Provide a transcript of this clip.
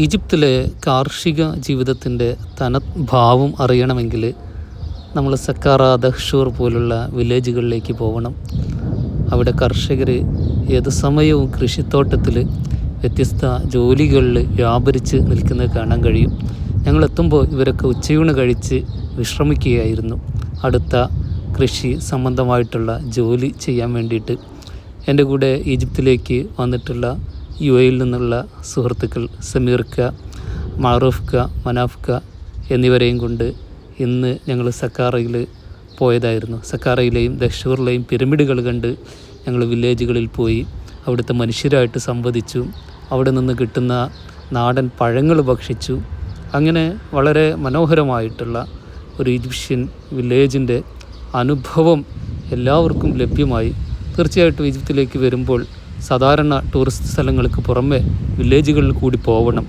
ഈജിപ്തിലെ കാർഷിക ജീവിതത്തിൻ്റെ തനഭാവം അറിയണമെങ്കിൽ നമ്മൾ സക്കാറ, ദഹ്ഷൂർ പോലുള്ള വില്ലേജുകളിലേക്ക് പോകണം. അവിടെ കർഷകർ ഏത് സമയവും കൃഷിത്തോട്ടത്തിൽ വ്യത്യസ്ത ജോലികളിൽ വ്യാപരിച്ച് നിൽക്കുന്നത് കാണാൻ കഴിയും. ഞങ്ങളെത്തുമ്പോൾ ഇവരൊക്കെ ഉച്ചയൂണ് കഴിച്ച് വിശ്രമിക്കുകയായിരുന്നു, അടുത്ത കൃഷി സംബന്ധമായിട്ടുള്ള ജോലി ചെയ്യാൻ വേണ്ടിയിട്ട്. എൻ്റെ കൂടെ ഈജിപ്തിലേക്ക് വന്നിട്ടുള്ള UAE നിന്നുള്ള സുഹൃത്തുക്കൾ സമീർക്ക, മാറൂഫ്ക, മനാഫ്ക എന്നിവരെയും കൊണ്ട് ഇന്ന് ഞങ്ങൾ സക്കാറയിൽ പോയതായിരുന്നു. സക്കാറയിലെയും ദഹ്ഷൂറിലെയും പിരമിഡുകൾ കണ്ട് ഞങ്ങൾ വില്ലേജുകളിൽ പോയി അവിടുത്തെ മനുഷ്യരായിട്ട് സംവദിച്ചു. അവിടെ നിന്ന് കിട്ടുന്ന നാടൻ പഴങ്ങൾ ഭക്ഷിച്ചു. അങ്ങനെ വളരെ മനോഹരമായിട്ടുള്ള ഒരു ഈജിപ്ഷ്യൻ വില്ലേജിൻ്റെ അനുഭവം എല്ലാവർക്കും ലഭ്യമായി. തീർച്ചയായിട്ടും ഈജിപ്തിലേക്ക് വരുമ്പോൾ സാധാരണ ടൂറിസ്റ്റ് സ്ഥലങ്ങൾക്ക് പുറമെ വില്ലേജുകളിൽ കൂടി പോകണം.